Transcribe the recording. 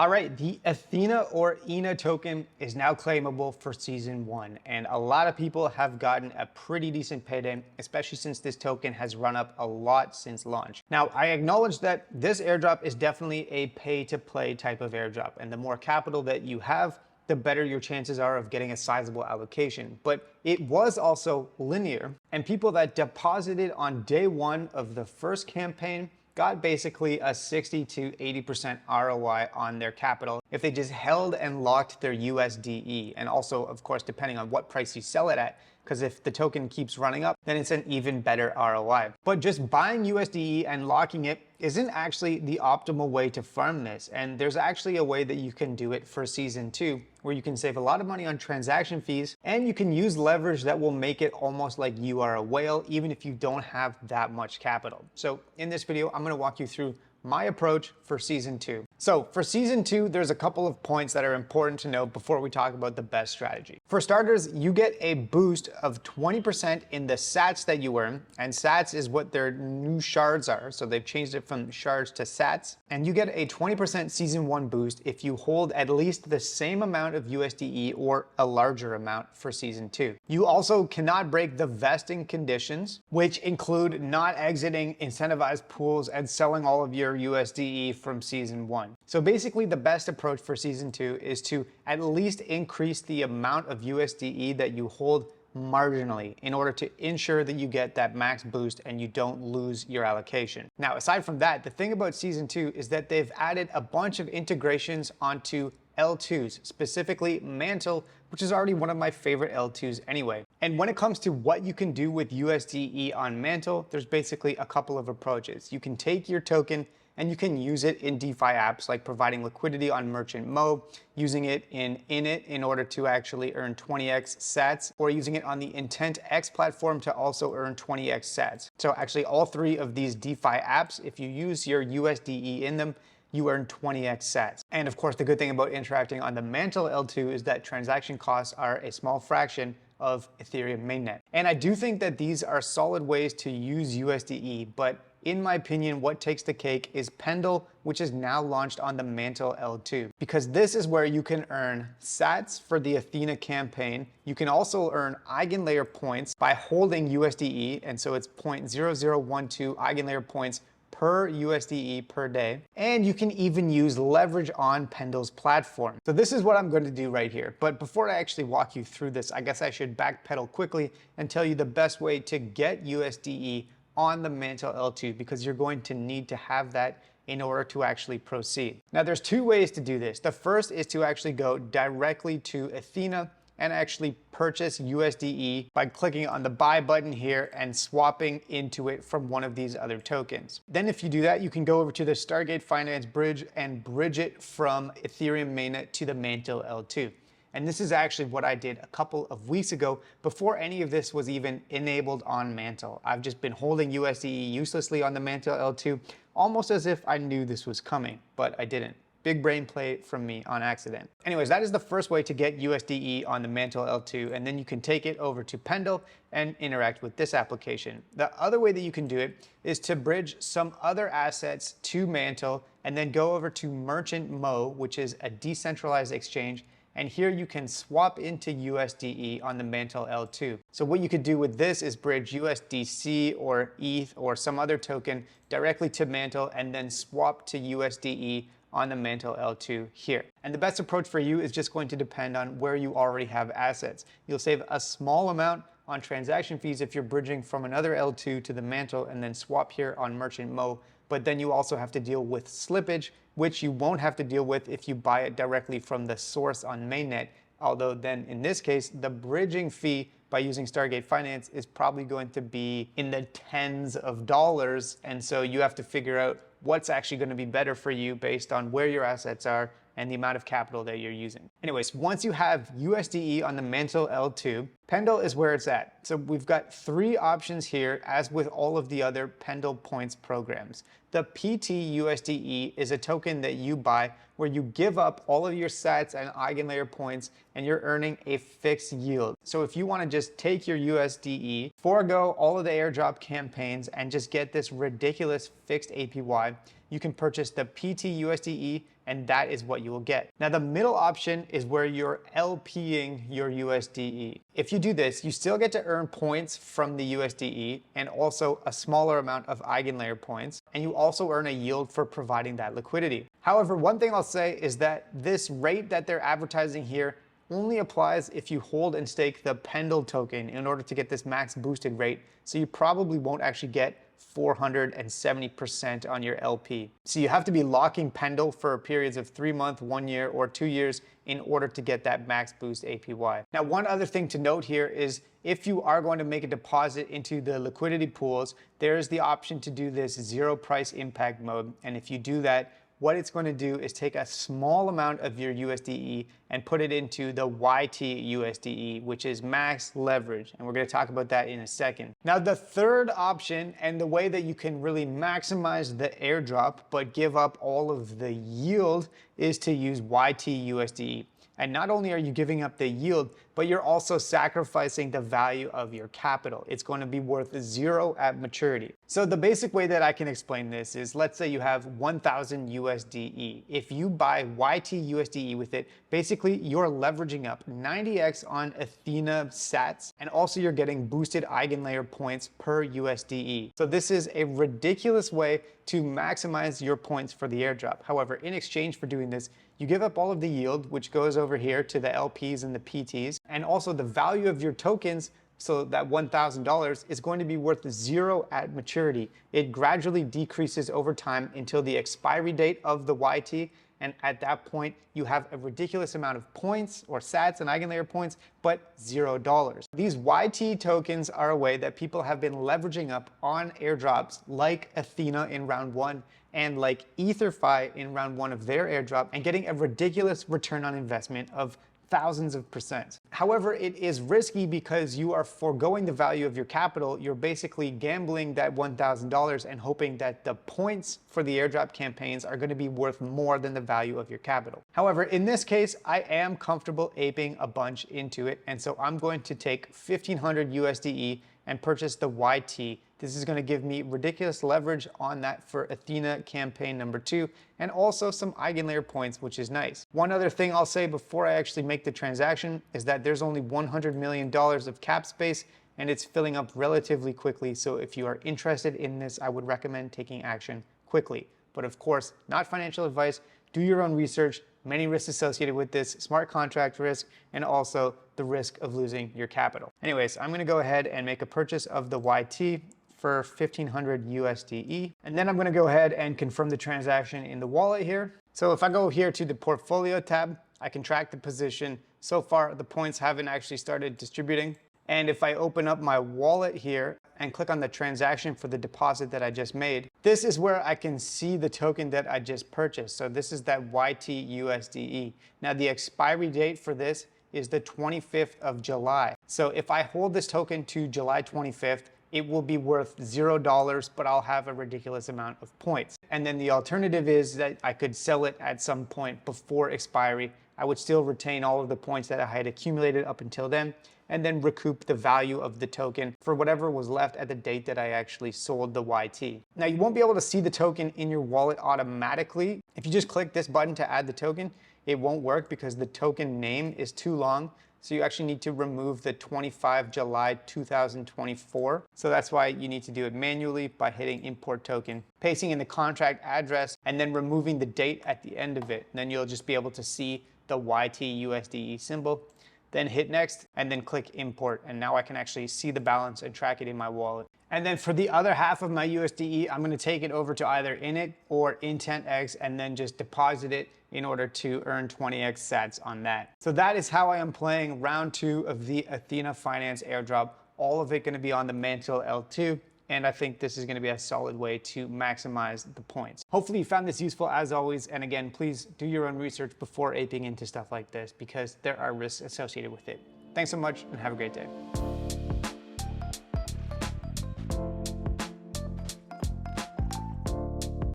All right, the Ethena or ENA token is now claimable for season 1, and a lot of people have gotten a pretty decent payday, especially since this token has run up a lot since launch. Now, I acknowledge that this airdrop is definitely a pay-to-play type of airdrop, and the more capital that you have, the better your chances are of getting a sizable allocation. But it was also linear, and people that deposited on day 1 of the first campaign got basically a 60 to 80% ROI on their capital if they just held and locked their USDE. And also, of course, depending on what price you sell it at, because if the token keeps running up, then it's an even better ROI. But just buying USDE and locking it isn't actually the optimal way to farm this. And there's actually a way that you can do it for season 2, where you can save a lot of money on transaction fees, and you can use leverage that will make it almost like you are a whale, even if you don't have that much capital. So in this video, I'm gonna walk you through my approach for season 2. So for season 2, there's a couple of points that are important to know before we talk about the best strategy. For starters, you get a boost of 20% in the sats that you earn, and sats is what their new shards are. So they've changed it from shards to sats, and you get a 20% season 1 boost if you hold at least the same amount of USDE or a larger amount for season 2. You also cannot break the vesting conditions, which include not exiting incentivized pools and selling all of your USDE from season 1. So basically the best approach for season 2 is to at least increase the amount of USDE that you hold marginally in order to ensure that you get that max boost and you don't lose your allocation. Now, aside from that, the thing about season 2 is that they've added a bunch of integrations onto L2s, specifically Mantle, which is already one of my favorite L2s anyway. And when it comes to what you can do with USDE on Mantle, there's basically a couple of approaches. You can take your token and you can use it in DeFi apps like providing liquidity on Merchant Mo, using it in it in order to actually earn 20x sats, or using it on the IntenX platform to also earn 20x sats. So actually all 3 of these DeFi apps, if you use your USDE in them, you earn 20x sats. And of course, the good thing about interacting on the Mantle L2 is that transaction costs are a small fraction of Ethereum mainnet. And I do think that these are solid ways to use USDE, but in my opinion, what takes the cake is Pendle, which is now launched on the Mantle L2, because this is where you can earn sats for the Ethena campaign. You can also earn eigenlayer points by holding USDE, and so it's 0.0012 eigenlayer points per USDE per day. And you can even use leverage on Pendle's platform. So this is what I'm going to do right here. But before I actually walk you through this, I guess I should backpedal quickly and tell you the best way to get USDE on the Mantle L2, because you're going to need to have that in order to actually proceed. Now, there's 2 ways to do this. The first is to actually go directly to Ethena and actually purchase USDE by clicking on the buy button here and swapping into it from one of these other tokens. Then if you do that, you can go over to the Stargate Finance bridge and bridge it from Ethereum mainnet to the Mantle L2. And this is actually what I did a couple of weeks ago before any of this was even enabled on Mantle. I've just been holding USDE uselessly on the Mantle L2, almost as if I knew this was coming, but I didn't. Big brain play from me on accident. Anyways, that is the first way to get USDE on the Mantle L2, and then you can take it over to Pendle and interact with this application. The other way that you can do it is to bridge some other assets to Mantle and then go over to Merchant Mo, which is a decentralized exchange, and here you can swap into USDE on the Mantle L2. So what you could do with this is bridge USDC or ETH or some other token directly to Mantle and then swap to USDE on the Mantle L2 here. And the best approach for you is just going to depend on where you already have assets. You'll save a small amount on transaction fees if you're bridging from another L2 to the Mantle and then swap here on Merchant Mo, but then you also have to deal with slippage, which you won't have to deal with if you buy it directly from the source on mainnet. Although then in this case, the bridging fee by using Stargate Finance is probably going to be in the tens of dollars. And so you have to figure out what's actually going to be better for you based on where your assets are and the amount of capital that you're using. Anyways, once you have USDE on the Mantle L2, Pendle is where it's at. So we've got 3 options here, as with all of the other Pendle points programs. The PT USDE is a token that you buy where you give up all of your sats and eigenlayer points and you're earning a fixed yield. So if you want to just take your USDE, forego all of the airdrop campaigns and just get this ridiculous fixed APY, you can purchase the PT USDE and that is what you will get. Now the middle option is where you're LPing your USDE. If you do this, you still get to earn points from the USDE and also a smaller amount of eigenlayer points, and you also earn a yield for providing that liquidity. However, one thing I'll say is that this rate that they're advertising here only applies if you hold and stake the Pendle token in order to get this max boosted rate, so you probably won't actually get 470% on your LP. So you have to be locking Pendle for periods of 3 months, 1 year, or 2 years in order to get that max boost APY. Now, one other thing to note here is if you are going to make a deposit into the liquidity pools, there is the option to do this zero price impact mode. And if you do that, what it's going to do is take a small amount of your USDE and put it into the YT USDE, which is max leverage. And we're going to talk about that in a second. Now, the third option and the way that you can really maximize the airdrop but give up all of the yield is to use YT USDE. And not only are you giving up the yield, but you're also sacrificing the value of your capital. It's going to be worth 0 at maturity. So the basic way that I can explain this is, let's say you have 1,000 USDE. If you buy YT USDE with it, basically you're leveraging up 90x on Ethena sats, and also you're getting boosted eigenlayer points per USDE. So this is a ridiculous way to maximize your points for the airdrop. However, in exchange for doing this, you give up all of the yield, which goes over here to the LPs and the PTs, and also the value of your tokens. So that $1,000 is going to be worth 0 at maturity. It gradually decreases over time until the expiry date of the YT. And at that point, you have a ridiculous amount of points or sats and eigenlayer points, but $0. These YT tokens are a way that people have been leveraging up on airdrops like Ethena in round 1 and like EtherFi in round 1 of their airdrop, and getting a ridiculous return on investment of thousands of %. However, it is risky because you are foregoing the value of your capital. You're basically gambling that $1,000 and hoping that the points for the airdrop campaigns are going to be worth more than the value of your capital. However, in this case, I am comfortable aping a bunch into it, and so I'm going to take 1,500 USDE and purchase the YT. This is going to give me ridiculous leverage on that for Ethena campaign number 2, and also some eigenlayer points, which is nice. One other thing I'll say before I actually make the transaction is that there's only $100 million of cap space, and it's filling up relatively quickly. So if you are interested in this, I would recommend taking action quickly. But of course, not financial advice. Do your own research. Many risks associated with this, smart contract risk, and also the risk of losing your capital. Anyways, I'm going to go ahead and make a purchase of the YT for 1,500 USDE. And then I'm going to go ahead and confirm the transaction in the wallet here. So if I go here to the portfolio tab, I can track the position. So far, the points haven't actually started distributing. And if I open up my wallet here and click on the transaction for the deposit that I just made, this is where I can see the token that I just purchased. So this is that YT USDE. Now the expiry date for this is the 25th of July. So if I hold this token to July 25th, it will be worth $0, but I'll have a ridiculous amount of points. And then the alternative is that I could sell it at some point before expiry. I would still retain all of the points that I had accumulated up until then, and then recoup the value of the token for whatever was left at the date that I actually sold the YT. Now, you won't be able to see the token in your wallet automatically. If you just click this button to add the token, it won't work because the token name is too long. So you actually need to remove the 25 July 2024. So that's why you need to do it manually by hitting import token, pasting in the contract address, and then removing the date at the end of it. And then you'll just be able to see the YT USDE symbol. Then hit next and then click import. And now I can actually see the balance and track it in my wallet. And then for the other half of my USDE, I'm going to take it over to either InTX or IntenX and then just deposit it in order to earn 20x sats on that. So that is how I am playing round 2 of the Ethena Finance airdrop. All of it going to be on the Mantle L2. And I think this is going to be a solid way to maximize the points. Hopefully you found this useful as always. And again, please do your own research before aping into stuff like this because there are risks associated with it. Thanks so much and have a great day.